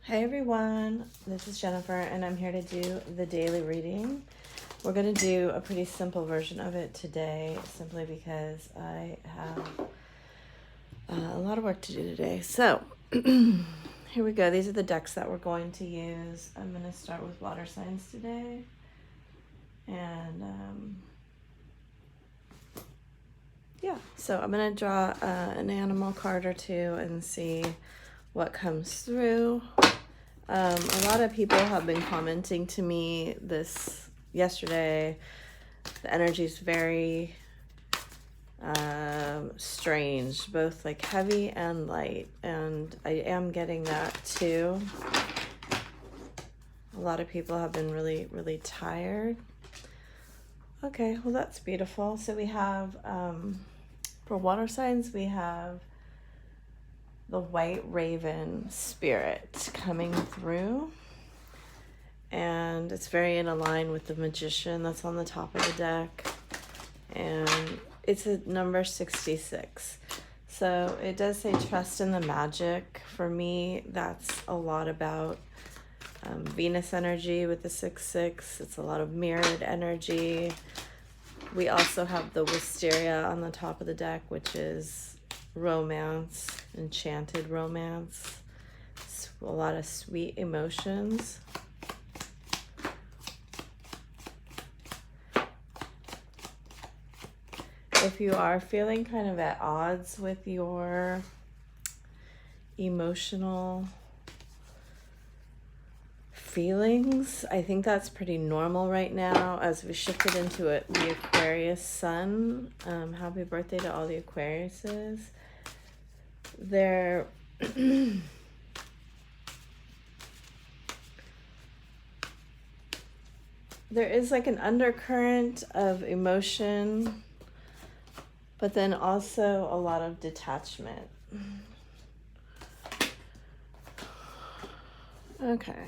Hey everyone, this is Jennifer and I'm here to do the daily reading. We're going to do a pretty simple version of it today simply because I have a lot of work to do today. So here we go. These are the decks that we're going to use. I'm going to start with water signs today. And so I'm going to draw an animal card or two and see what comes through. A lot of people have been commenting to me this yesterday. The energy is very strange, both like heavy and light, and I am getting that too. A lot of people have been really tired. Okay, well that's beautiful. So we have for water signs, we have the white raven spirit coming through, and it's very in line with the magician that's on the top of the deck, and it's a number 66. So it does say trust in the magic. For me, that's a lot about Venus energy with the 6-6. It's a lot of mirrored energy. We also have the wisteria on the top of the deck, which is romance, enchanted romance. It's a lot of sweet emotions. If you are feeling kind of at odds with your emotional feelings, I think that's pretty normal right now as we shifted into the Aquarius sun. Happy birthday to all the Aquariuses. There is like an undercurrent of emotion, but then also a lot of detachment. Okay,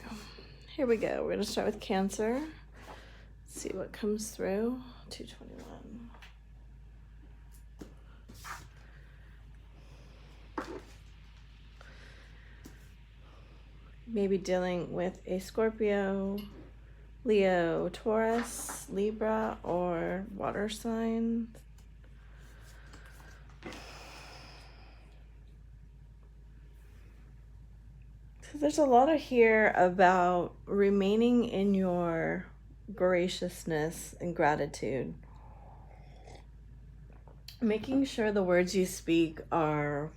here we go. We're going to start with Cancer. Let's see what comes through. 221. Maybe dealing with a Scorpio, Leo, Taurus, Libra, or water sign. So there's a lot of here about remaining in your graciousness and gratitude. Making sure the words you speak are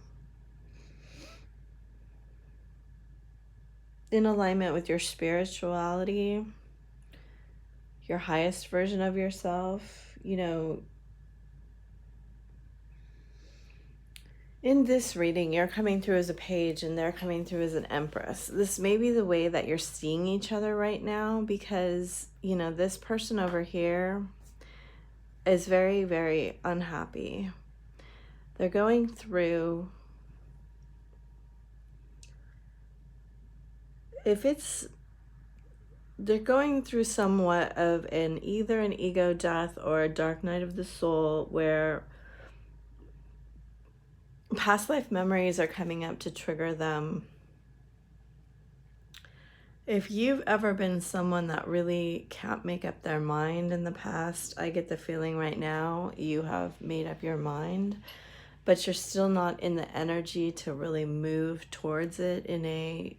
in alignment with your spirituality, your highest version of yourself. You know, in this reading, you're coming through as a page and they're coming through as an empress. This may be the way that you're seeing each other right now because, you know, this person over here is very unhappy. They're going through, they're going through somewhat of either an ego death or a dark night of the soul, where past life memories are coming up to trigger them. If you've ever been someone that really can't make up their mind in the past, I get the feeling right now you have made up your mind, but you're still not in the energy to really move towards it in a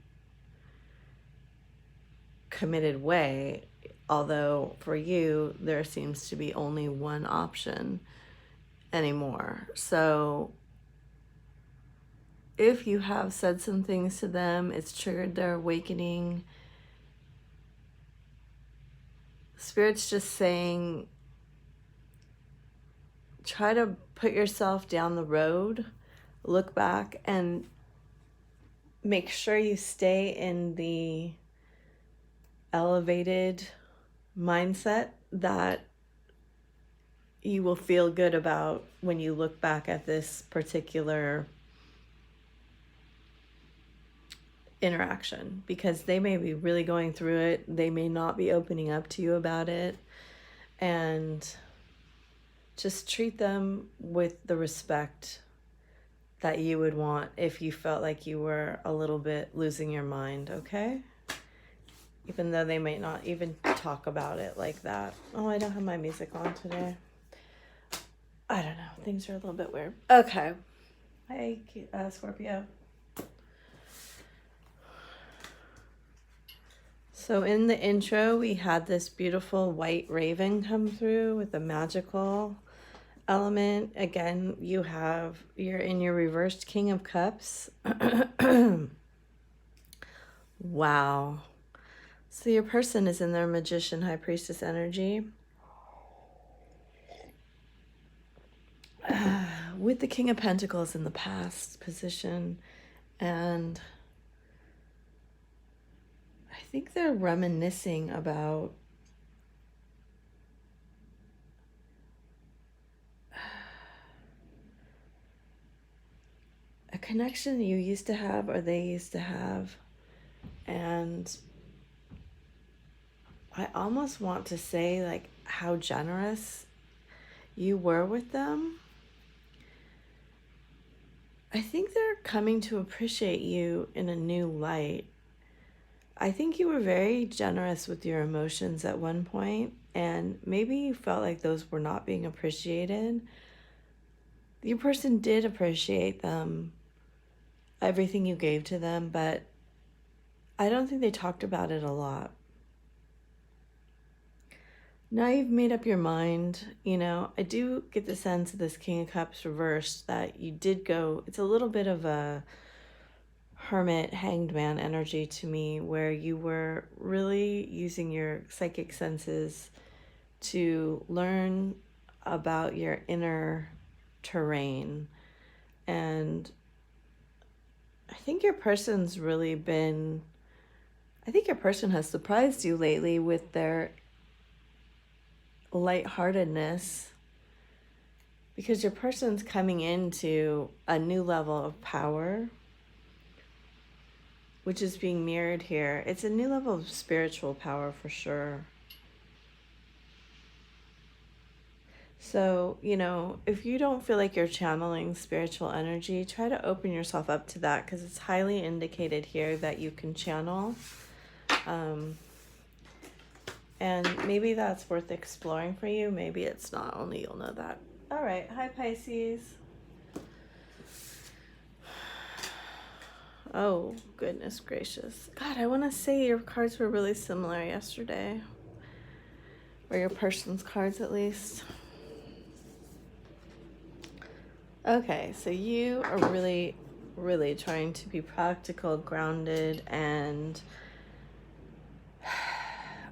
committed way. Although for you, there seems to be only one option anymore. So if you have said some things to them, it's triggered their awakening. Spirit's just saying, try to put yourself down the road, look back, and make sure you stay in the elevated mindset that you will feel good about when you look back at this particular interaction, because they may be really going through it. They may not be opening up to you about it, and just treat them with the respect that you would want if you felt like you were a little bit losing your mind, okay? Even though they might not even talk about it like that. Oh, I don't have my music on today. I don't know. Things are a little bit weird. Okay. Hi, Scorpio. So in the intro, we had this beautiful white raven come through with a magical element. Again, you're in your reversed King of Cups. Wow. So your person is in their Magician, High Priestess energy. With the King of Pentacles in the past position. And I think they're reminiscing about a connection you used to have or they used to have. And I almost want to say like how generous you were with them. I think they're coming to appreciate you in a new light. I think you were very generous with your emotions at one point, and maybe you felt like those were not being appreciated. Your person did appreciate them, everything you gave to them, but I don't think they talked about it a lot. Now you've made up your mind, I do get the sense of this King of Cups reversed that you did go, it's a little bit of a Hermit, Hanged Man energy to me, where you were really using your psychic senses to learn about your inner terrain. And I think your person has surprised you lately with their lightheartedness, because your person's coming into a new level of power, which is being mirrored here. It's a new level of spiritual power for sure. So, if you don't feel like you're channeling spiritual energy, try to open yourself up to that, because it's highly indicated here that you can channel. And maybe that's worth exploring for you. Maybe it's not. Only you'll know that. All right. Hi, Pisces. Oh, goodness gracious. God, I want to say your cards were really similar yesterday. Or your person's cards, at least. Okay, so you are really, really trying to be practical, grounded, and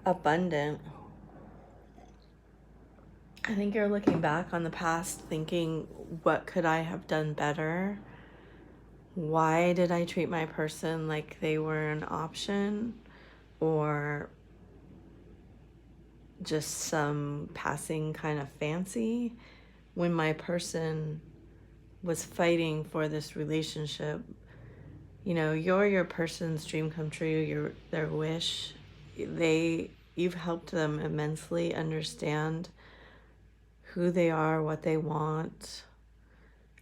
abundant. I think you're looking back on the past thinking, what could I have done better? Why did I treat my person like they were an option or just some passing kind of fancy, when my person was fighting for this relationship? You're your person's dream come true, their wish. You've helped them immensely understand who they are, what they want,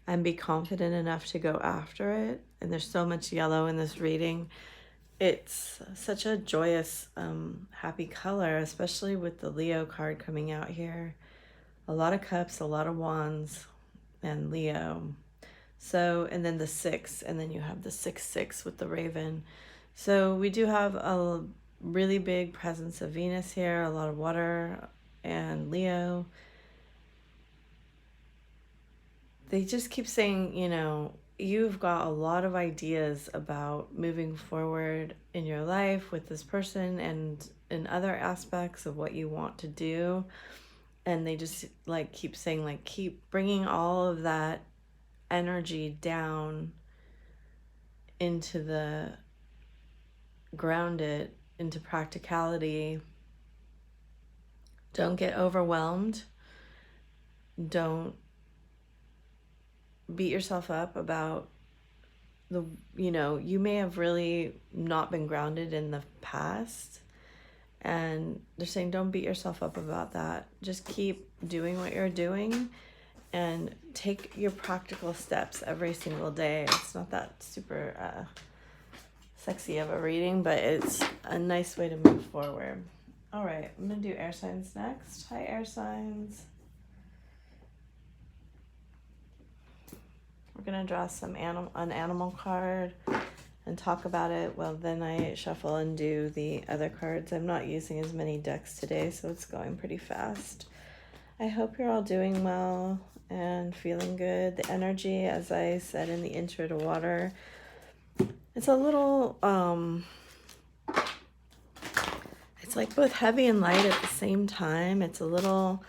and be confident enough to go after it. And there's so much yellow in this reading. It's such a joyous, happy color, especially with the Leo card coming out here. A lot of cups, a lot of wands, and Leo. So, and then the 6, and then you have the 6-6 with the raven. So we do have a really big presence of Venus here, a lot of water, and Leo. They just keep saying, you've got a lot of ideas about moving forward in your life with this person and in other aspects of what you want to do. And they just keep saying, keep bringing all of that energy down into the grounded, into practicality. Don't get overwhelmed. Don't beat yourself up about you may have really not been grounded in the past, and they're saying don't beat yourself up about that. Just keep doing what you're doing and take your practical steps every single day. It's not that super sexy of a reading, but it's a nice way to move forward. All right, I'm going to do air signs next. Hi, air signs. We're going to draw an animal card and talk about it. Well, then I shuffle and do the other cards. I'm not using as many decks today, so it's going pretty fast. I hope you're all doing well and feeling good. The energy, as I said in the intro to water, it's a little, it's like both heavy and light at the same time. It's a little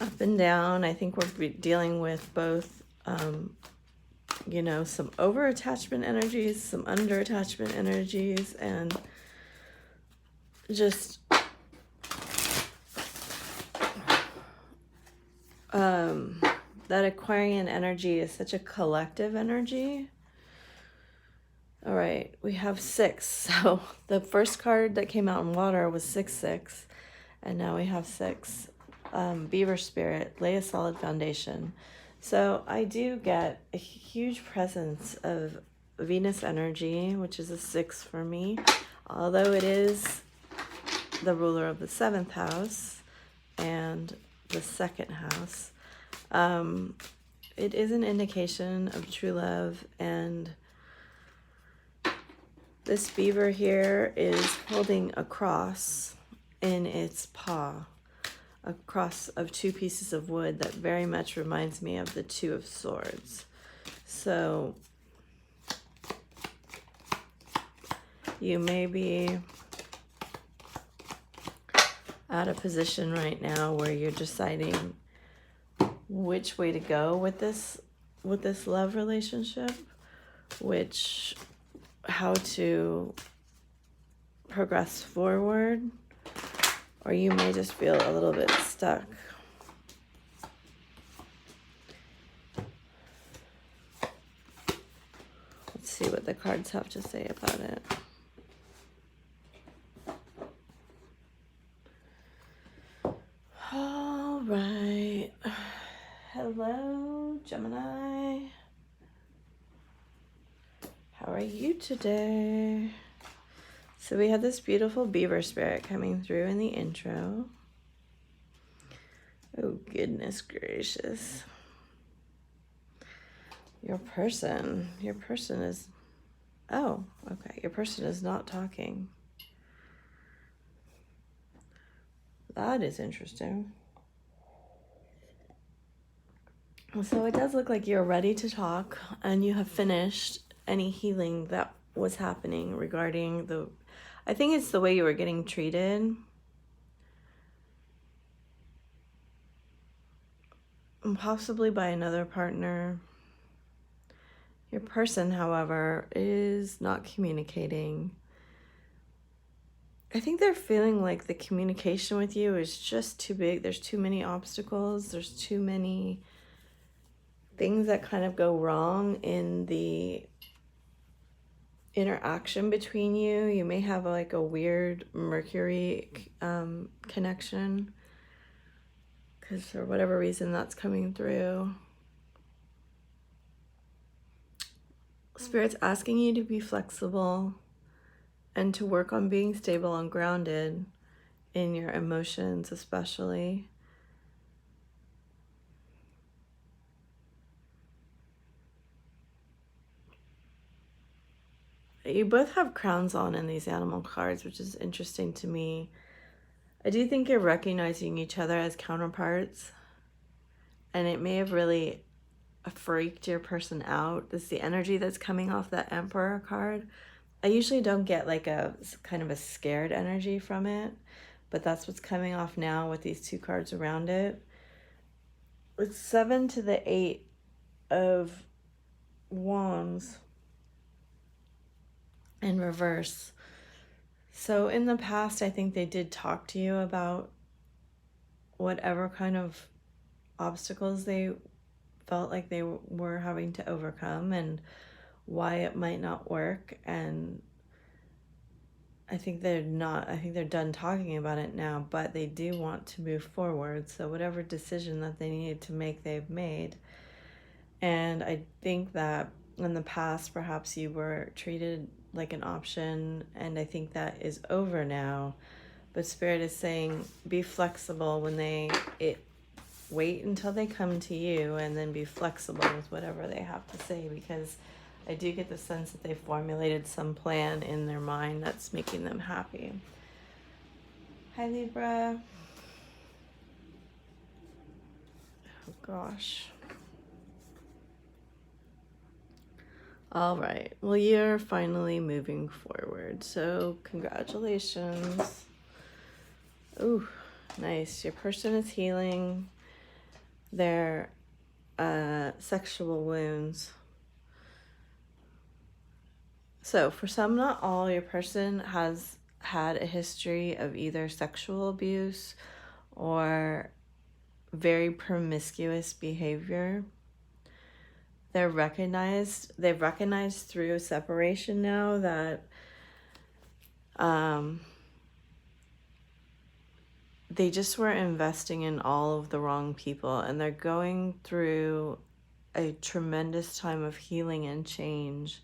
up and down. I think we're dealing with both, you know, some over-attachment energies, some under-attachment energies, and just that Aquarian energy is such a collective energy. All right, we have 6. So the first card that came out in water was 6-6, and now we have 6. Beaver spirit, lay a solid foundation. So I do get a huge presence of Venus energy, which is a 6 for me, although it is the ruler of the 7th house and the 2nd house. It is an indication of true love, and this beaver here is holding a cross in its paw, a cross of 2 pieces of wood that very much reminds me of the 2 of Swords. So you may be at a position right now where you're deciding which way to go with this love relationship, how to progress forward, or you may just feel a little bit stuck. Let's see what the cards have to say about it. All right. Hello, Gemini. How are you today? So we have this beautiful beaver spirit coming through in the intro. Oh, goodness gracious. Your person is, oh, okay. Your person is not talking. That is interesting. So it does look like you're ready to talk and you have finished any healing that was happening regarding I think it's the way you were getting treated. And possibly by another partner. Your person, however, is not communicating. I think they're feeling like the communication with you is just too big. There's too many obstacles. There's too many things that kind of go wrong in the interaction between you. You may have like a weird Mercury connection, because for whatever reason that's coming through. Spirit's asking you to be flexible and to work on being stable and grounded in your emotions, especially. You both have crowns on in these animal cards, which is interesting to me. I do think you're recognizing each other as counterparts, and it may have really freaked your person out. This is the energy that's coming off that Emperor card. I usually don't get like a kind of a scared energy from it, but that's what's coming off now with these 2 cards around it. It's 7 to the 8 of Wands in reverse. So in the past, I think they did talk to you about whatever kind of obstacles they felt like they were having to overcome and why it might not work, and I think they're done talking about it now, but they do want to move forward. So whatever decision that they needed to make, they've made. And I think that in the past, perhaps you were treated like an option, and I think that is over now. But Spirit is saying be flexible when wait until they come to you, and then be flexible with whatever they have to say, because I do get the sense that they formulated some plan in their mind that's making them happy. Hi, Libra. Oh, gosh. All right. Well, you're finally moving forward. So congratulations. Ooh, nice. Your person is healing their sexual wounds. So for some, not all, your person has had a history of either sexual abuse or very promiscuous behavior. They've recognized through separation now that they just were investing in all of the wrong people, and they're going through a tremendous time of healing and change,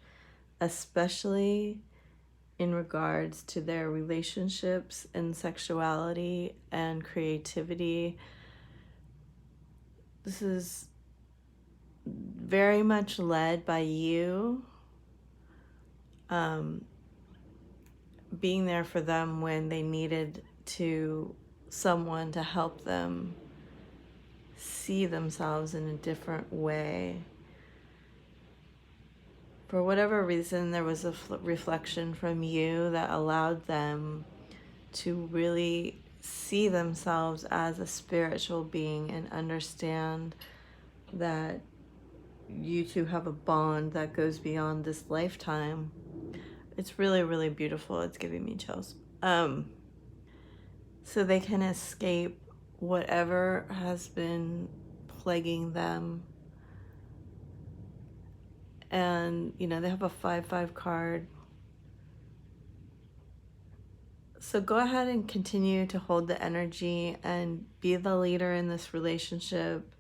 especially in regards to their relationships and sexuality and creativity. This is very much led by you being there for them when they needed someone to help them see themselves in a different way. For whatever reason, there was a reflection from you that allowed them to really see themselves as a spiritual being and understand that you two have a bond that goes beyond this lifetime. It's really, really beautiful. It's giving me chills. So they can escape whatever has been plaguing them. And, they have a 5/5 card. So go ahead and continue to hold the energy and be the leader in this relationship.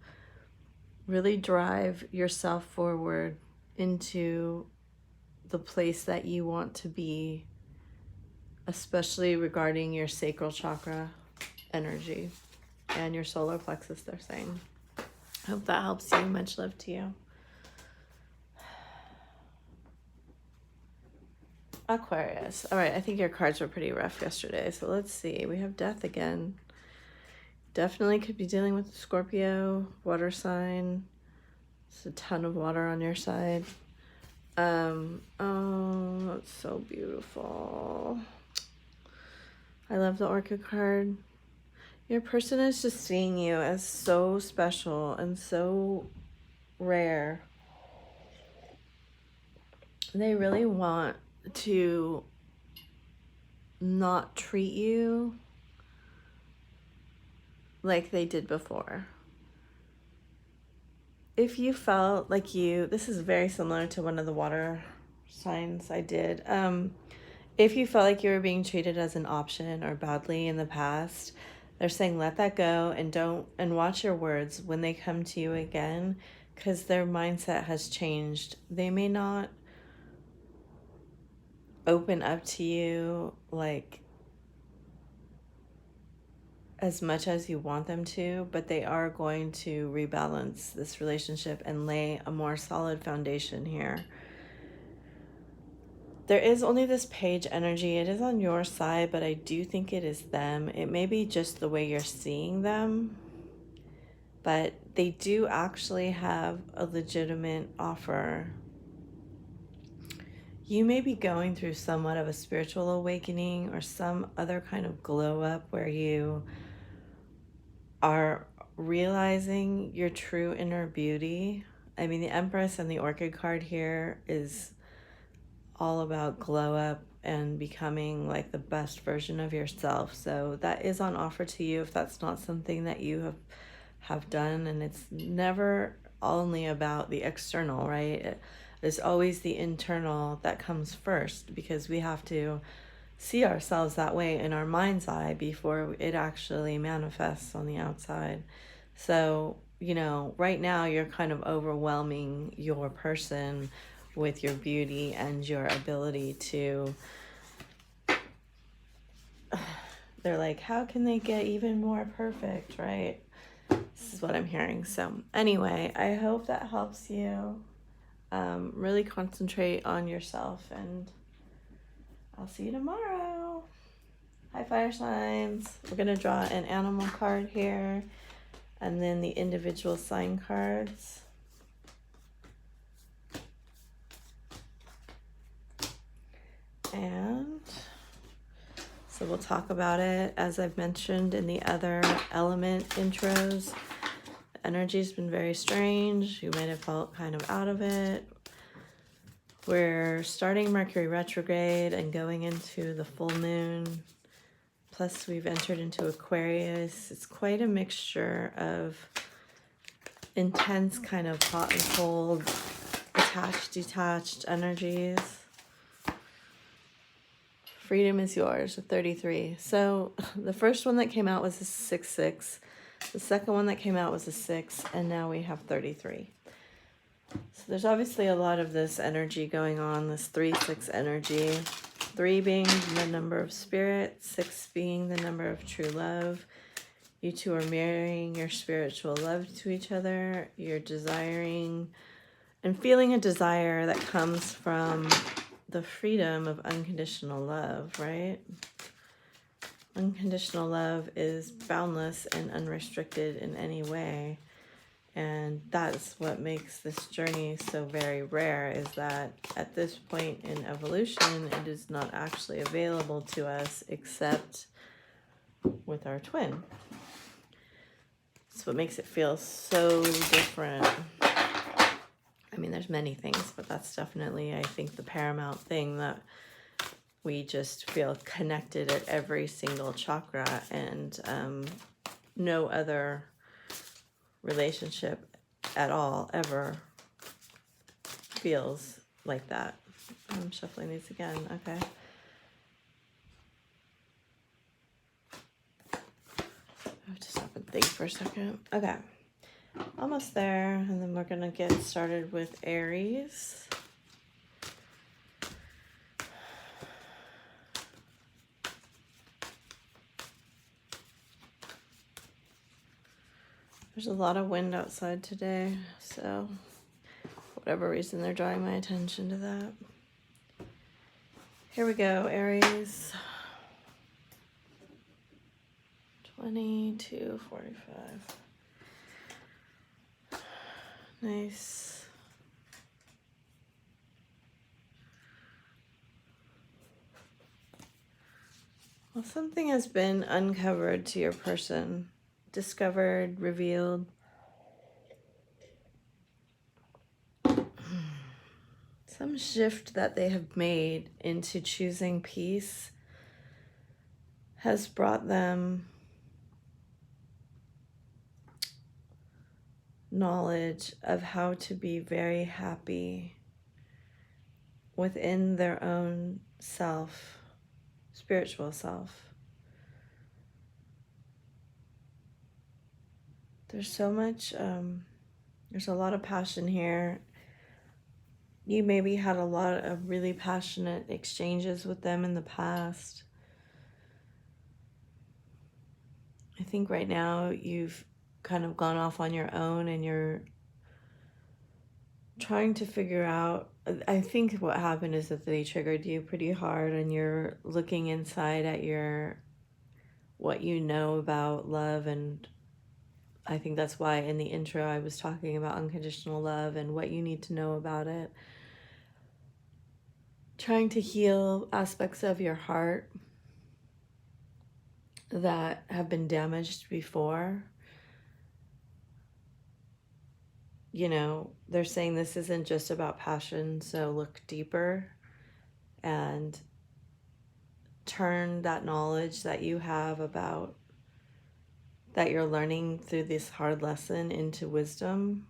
Really drive yourself forward into the place that you want to be, especially regarding your sacral chakra energy and your solar plexus, they're saying. I hope that helps you. Much love to you. Aquarius. All right, I think your cards were pretty rough yesterday, so let's see. We have Death again. Definitely could be dealing with Scorpio, water sign. It's a ton of water on your side. Oh, that's so beautiful. I love the Orchid card. Your person is just seeing you as so special and so rare. They really want to not treat you like they did before. If you felt like this is very similar to one of the water signs I did. If you felt like you were being treated as an option or badly in the past, they're saying let that go and watch your words when they come to you again, because their mindset has changed. They may not open up to you like as much as you want them to, but they are going to rebalance this relationship and lay a more solid foundation here. There is only this page energy. It is on your side, but I do think it is them. It may be just the way you're seeing them, but they do actually have a legitimate offer. You may be going through somewhat of a spiritual awakening or some other kind of glow up where you are realizing your true inner beauty. I mean, the Empress and the Orchid card here is all about glow up and becoming like the best version of yourself. So that is on offer to you if that's not something that you have done. And it's never only about the external, right? There's always the internal that comes first, because we have to see ourselves that way in our mind's eye before it actually manifests on the outside. So, you know, right now you're kind of overwhelming your person with your beauty and your ability to, they're like, how can they get even more perfect, right? This is what I'm hearing. So anyway, I hope that helps you. Really concentrate on yourself, and I'll see you tomorrow. Hi, fire signs. We're going to draw an animal card here and then the individual sign cards. And so we'll talk about it. As I've mentioned in the other element intros, the energy's been very strange. You might have felt kind of out of it. We're starting Mercury retrograde and going into the full moon. Plus we've entered into Aquarius. It's quite a mixture of intense kind of hot and cold, attached, detached energies. Freedom is yours with 33. So the first one that came out was a 6-6. The second one that came out was a 6, and now we have 33. So there's obviously a lot of this energy going on, this 3-6 energy. 3 being the number of spirit, 6 being the number of true love. You two are mirroring your spiritual love to each other. You're desiring and feeling a desire that comes from the freedom of unconditional love, right? Unconditional love is boundless and unrestricted in any way. And that's what makes this journey so very rare, is that at this point in evolution, it is not actually available to us except with our twin. That's what makes it feel so different. I mean, there's many things, but that's definitely, I think, the paramount thing, that we just feel connected at every single chakra, and no other relationship at all ever feels like that. I'm shuffling these again. Okay. I have to stop and think for a second. Okay. Almost there, and then we're going to get started with Aries. There's a lot of wind outside today, so for whatever reason they're drawing my attention to that. Here we go, Aries. 22:45. Nice. Well, something has been uncovered to your person, discovered, revealed. Some shift that they have made into choosing peace has brought them knowledge of how to be very happy within their own self, spiritual self. There's so much, there's a lot of passion here. You maybe had a lot of really passionate exchanges with them in the past. I think right now you've kind of gone off on your own and you're trying to figure out, I think what happened is that they triggered you pretty hard, and you're looking inside at what you know about love. And I think that's why in the intro I was talking about unconditional love and what you need to know about it. Trying to heal aspects of your heart that have been damaged before. You know, they're saying this isn't just about passion, so look deeper and turn that knowledge that you have about, that you're learning through this hard lesson, into wisdom.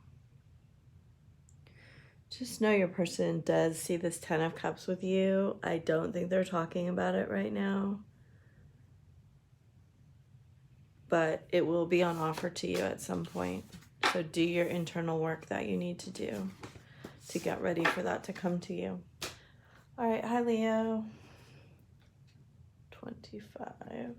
Just know your person does see this 10 of Cups with you. I don't think they're talking about it right now, but it will be on offer to you at some point. So do your internal work that you need to do to get ready for that to come to you. All right, hi Leo. 25.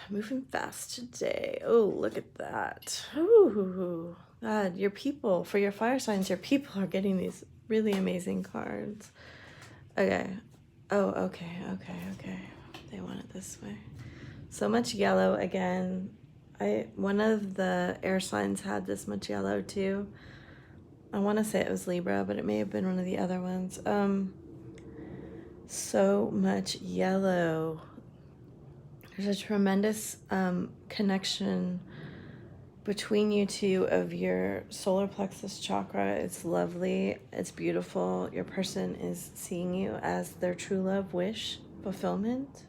Moving fast today. Oh, look at that. Ooh, God, your people, for your fire signs, your people are getting these really amazing cards. Okay. Oh, okay. They want it this way. So much yellow again. One of the air signs had this much yellow too. I want to say it was Libra, but it may have been one of the other ones. So much yellow. There's a tremendous connection between you two of your solar plexus chakra. It's lovely. It's beautiful. Your person is seeing you as their true love wish fulfillment.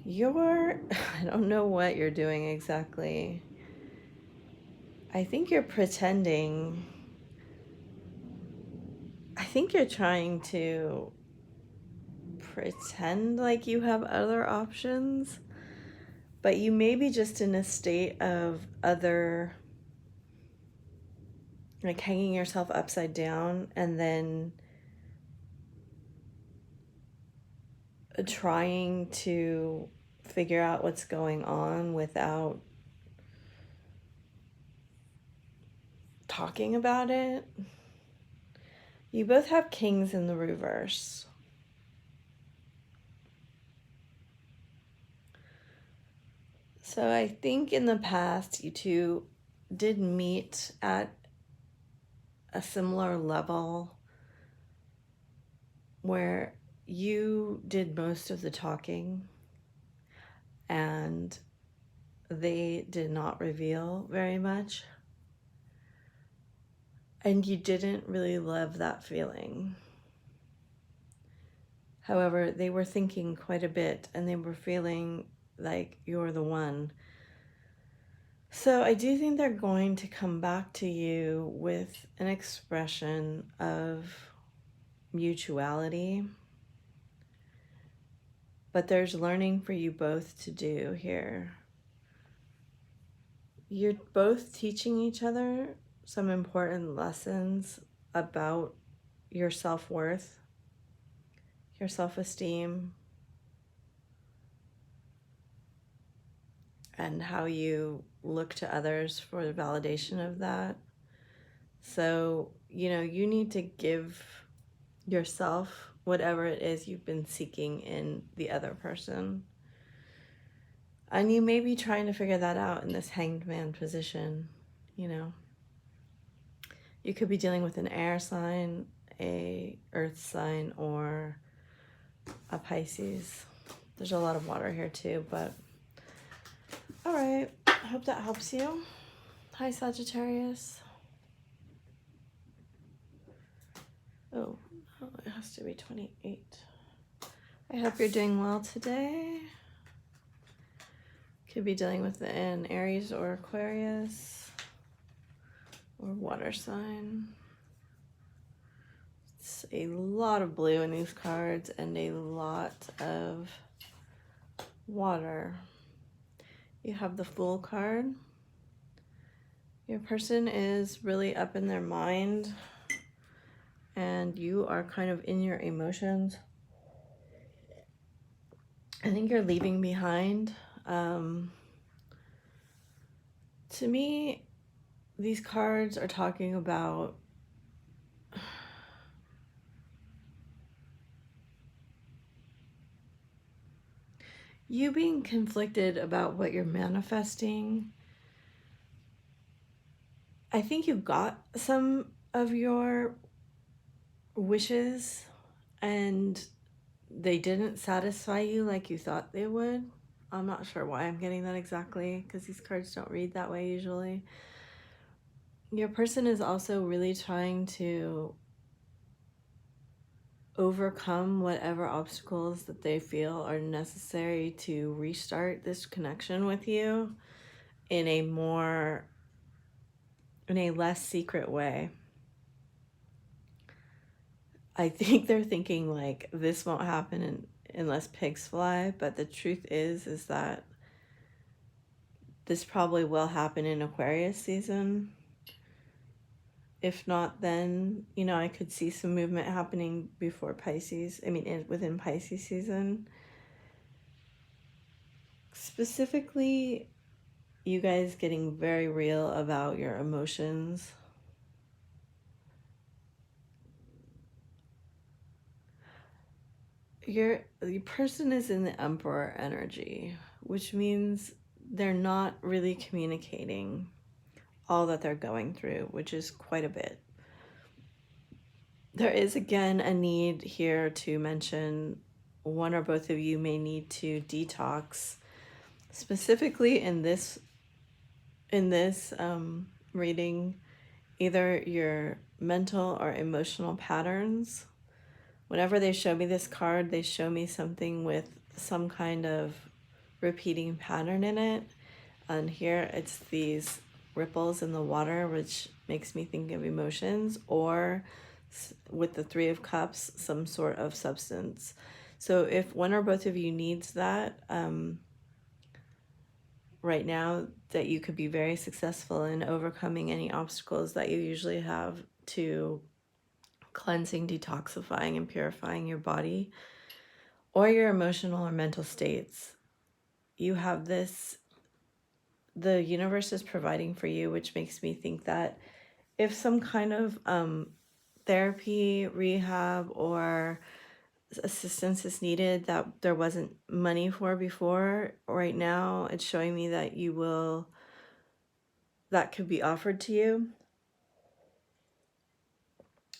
I don't know what you're doing exactly. I think you're pretending. I think you're trying to pretend like you have other options, but you may be just in a state of like hanging yourself upside down and then trying to figure out what's going on without talking about it. You both have kings in the reverse. So I think in the past you two did meet at a similar level where you did most of the talking and they did not reveal very much. And you didn't really love that feeling. However, they were thinking quite a bit and they were feeling like you're the one. So I do think they're going to come back to you with an expression of mutuality. But there's learning for you both to do here. You're both teaching each other some important lessons about your self-worth, your self-esteem, and how you look to others for the validation of that. So, you need to give yourself whatever it is you've been seeking in the other person. And you may be trying to figure that out in this hanged man position, You could be dealing with an air sign, a earth sign, or a Pisces. There's a lot of water here too, but all right. I hope that helps you. Hi, Sagittarius. Oh, it has to be 28. I hope you're doing well today. Could be dealing with an Aries or Aquarius or water sign. It's a lot of blue in these cards and a lot of water. You have the Fool card. Your person is really up in their mind and you are kind of in your emotions. I think you're leaving behind. To me, these cards are talking about you being conflicted about what you're manifesting. I think you got some of your wishes and they didn't satisfy you like you thought they would. I'm not sure why I'm getting that exactly because these cards don't read that way usually. Your person is also really trying to overcome whatever obstacles that they feel are necessary to restart this connection with you in a more in a less secret way. I think they're thinking like this won't happen unless pigs fly, but the truth is that this probably will happen in Aquarius season. If not, then, you know, I could see some movement happening before Pisces. I mean, within Pisces season. Specifically, you guys getting very real about your emotions. Your person is in the Emperor energy, which means they're not really communicating all that they're going through, which is quite a bit. There is, again, a need here to mention one or both of you may need to detox, specifically in this reading, either your mental or emotional patterns. Whenever they show me this card, they show me something with some kind of repeating pattern in it. And here it's these ripples in the water, which makes me think of emotions, or with the Three of Cups, some sort of substance. So if one or both of you needs that right now, that you could be very successful in overcoming any obstacles that you usually have to cleansing, detoxifying, and purifying your body or your emotional or mental states. You have this, the universe is providing for you, which makes me think that if some kind of therapy, rehab, or assistance is needed that there wasn't money for before, right now it's showing me that that could be offered to you.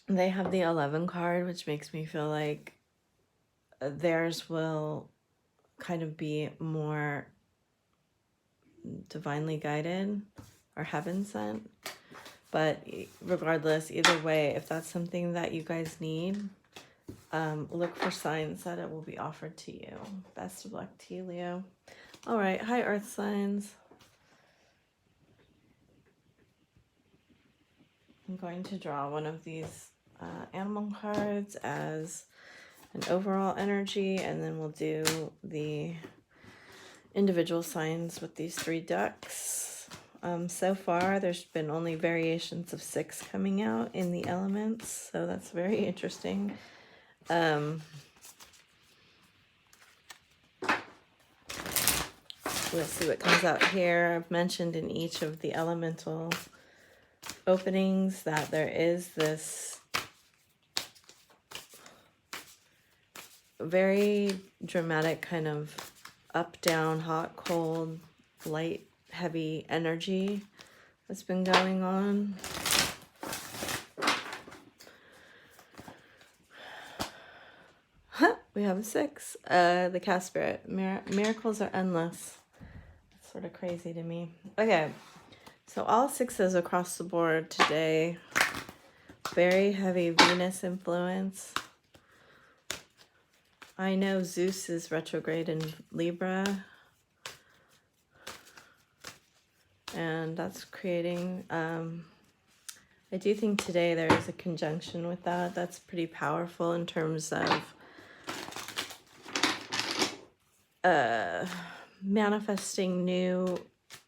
They have the 11 card, which makes me feel like theirs will kind of be more divinely guided or heaven sent. But regardless, either way, if that's something that you guys need, look for signs that it will be offered to you. Best of luck to you, Leo. All right, hi, Earth signs. I'm going to draw one of these animal cards as an overall energy, and then we'll do the individual signs with these 3 ducks. So far, there's been only variations of 6 coming out in the elements, so that's very interesting. Let's see what comes out here. I've mentioned in each of the elemental openings that there is this very dramatic kind of up, down, hot, cold, light, heavy energy that's been going on. We have a 6. The cast spirit. Miracles are endless. It's sort of crazy to me. Okay, so all 6s across the board today. Very heavy Venus influence. I know Zeus is retrograde in Libra. And that's creating... I do think today there is a conjunction with that. That's pretty powerful in terms of manifesting new,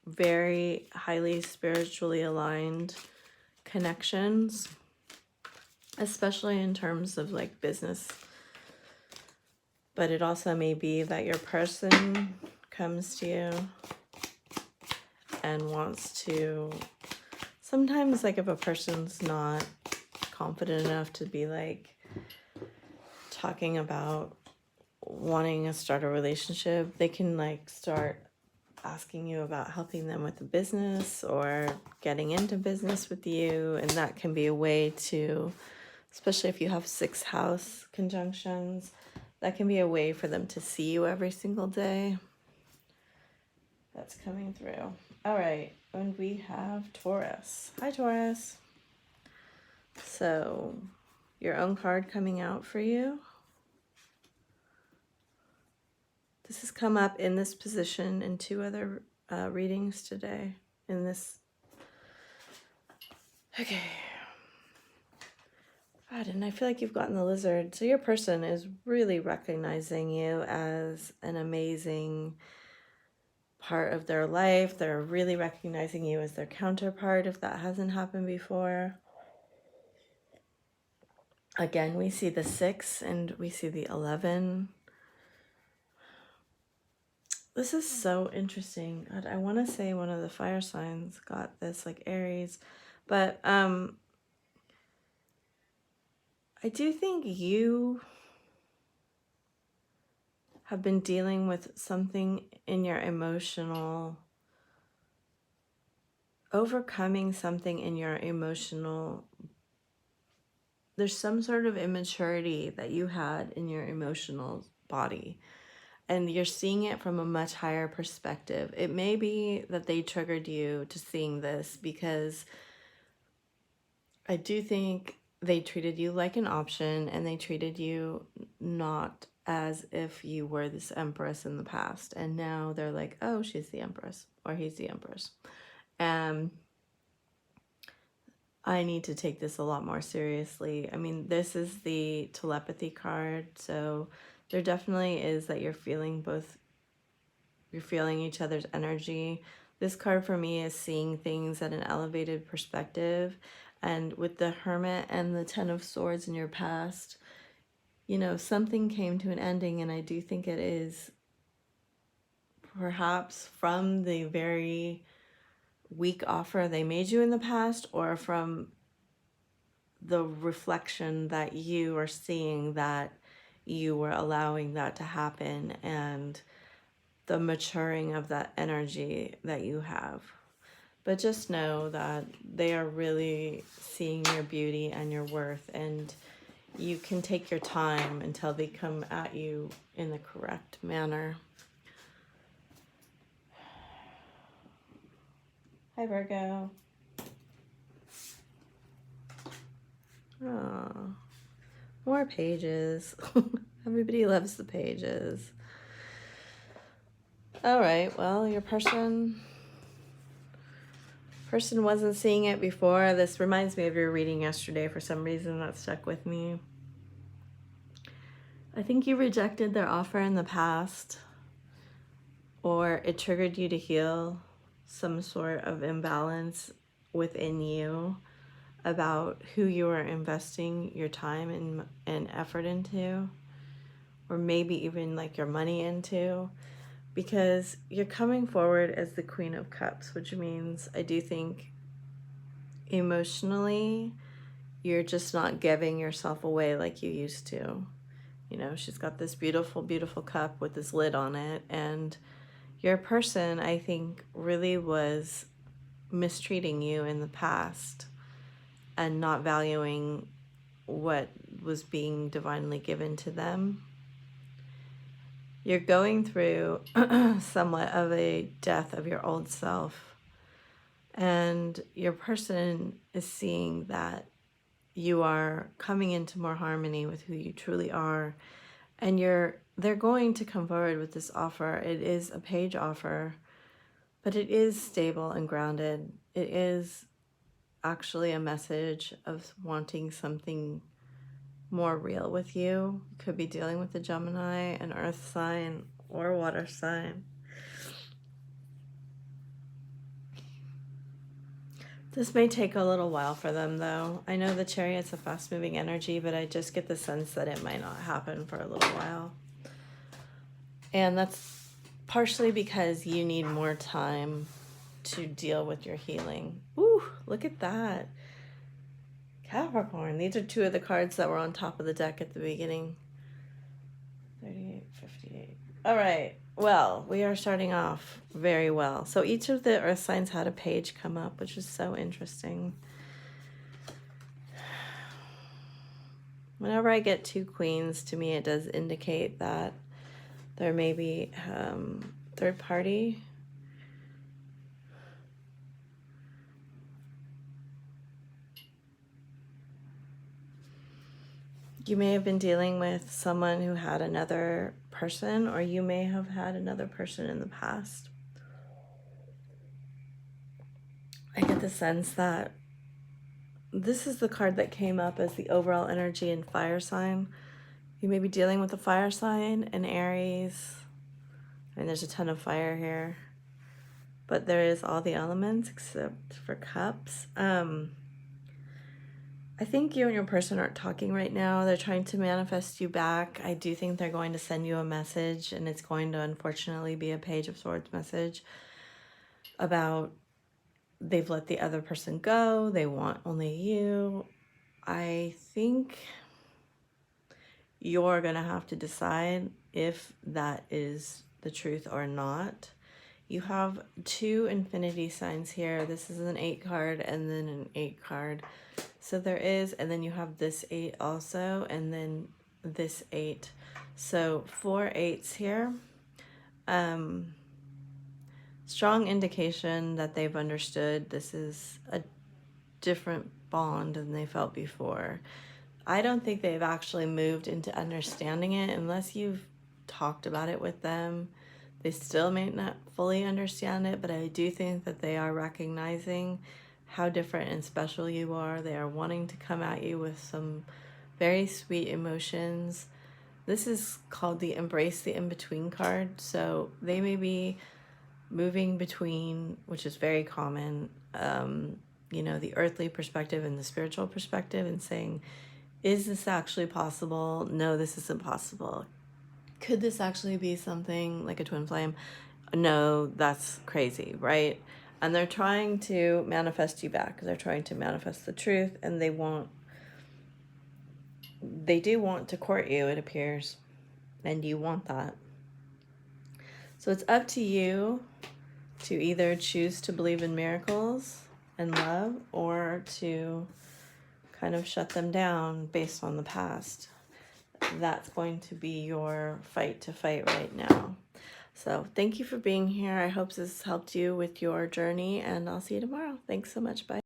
very highly spiritually aligned connections, especially in terms of like business. But it also may be that your person comes to you and wants to, sometimes like if a person's not confident enough to be like talking about wanting to start a relationship, they can like start asking you about helping them with the business or getting into business with you. And that can be a way to, especially if you have 6th house conjunctions, that can be a way for them to see you every single day. That's coming through. All right, and we have Taurus. Hi, Taurus. So, your own card coming out for you. This has come up in this position in 2 other readings today. In this Okay. God, and I feel like you've gotten the lizard. So your person is really recognizing you as an amazing part of their life. They're really recognizing you as their counterpart if that hasn't happened before. Again, we see the 6 and we see the 11. This is so interesting. I want to say one of the fire signs got this, like Aries, but I do think you have been dealing with something in your emotional, overcoming something in your emotional, there's some sort of immaturity that you had in your emotional body, and you're seeing it from a much higher perspective. It may be that they triggered you to seeing this because I do think they treated you like an option, and they treated you not as if you were this empress in the past. And now they're like, oh, she's the empress or he's the empress. And I need to take this a lot more seriously. I mean, this is the telepathy card. So there definitely is that you're feeling both, you're feeling each other's energy. This card for me is seeing things at an elevated perspective. And with the Hermit and the 10 of Swords in your past, you know, something came to an ending. And I do think it is perhaps from the very weak offer they made you in the past, or from the reflection that you are seeing that you were allowing that to happen, and the maturing of that energy that you have. But just know that they are really seeing your beauty and your worth, and you can take your time until they come at you in the correct manner. Hi, Virgo. Oh, more pages. Everybody loves the pages. All right, well, your person wasn't seeing it before. This reminds me of your reading yesterday for some reason. That stuck with me. I think you rejected their offer in the past, or it triggered you to heal some sort of imbalance within you about who you are investing your time and effort into, or maybe even like your money into, because you're coming forward as the Queen of Cups, which means I do think emotionally you're just not giving yourself away like you used to. You know, she's got this beautiful, beautiful cup with this lid on it, and your person, I think, really was mistreating you in the past and not valuing what was being divinely given to them. You're going through somewhat of a death of your old self, and your person is seeing that you are coming into more harmony with who you truly are, and they're going to come forward with this offer. It is a page offer, but it is stable and grounded. It is actually a message of wanting something more real with you. Could be dealing with a Gemini, an earth sign, or a water sign. This may take a little while for them, though. I know the Chariot's a fast-moving energy, but I just get the sense that it might not happen for a little while. And that's partially because you need more time to deal with your healing. Ooh, look at that. Capricorn. These are two of the cards that were on top of the deck at the beginning. 38, 58. All right. Well, we are starting off very well. So each of the earth signs had a page come up, which is so interesting. Whenever I get two queens, to me it does indicate that there may be third party. You may have been dealing with someone who had another person, or you may have had another person in the past. I get the sense that this is the card that came up as the overall energy in fire sign. You may be dealing with a fire sign, an Aries. I mean, there's a ton of fire here, but there is all the elements except for cups. I think you and your person aren't talking right now. They're trying to manifest you back. I do think they're going to send you a message, and it's going to unfortunately be a Page of Swords message about they've let the other person go. They want only you. I think you're going to have to decide if that is the truth or not. You have 2 infinity signs here. This is an 8 card and then an 8 card. So there is, and then you have this 8 also, and then this 8. So 4 8s here. Strong indication that they've understood this is a different bond than they felt before. I don't think they've actually moved into understanding it unless you've talked about it with them. They still may not fully understand it, but I do think that they are recognizing how different and special you are. They are wanting to come at you with some very sweet emotions. This is called the Embrace the In-Between card. So they may be moving between, which is very common, you know, the earthly perspective and the spiritual perspective, and saying, is this actually possible? No, this isn't possible. Could this actually be something like a twin flame? No, that's crazy, right? And they're trying to manifest you back. They're trying to manifest the truth, and they do want to court you, it appears, and you want that. So it's up to you to either choose to believe in miracles and love, or to kind of shut them down based on the past. That's going to be your fight to fight right now. So thank you for being here. I hope this helped you with your journey, and I'll see you tomorrow. Thanks so much. Bye.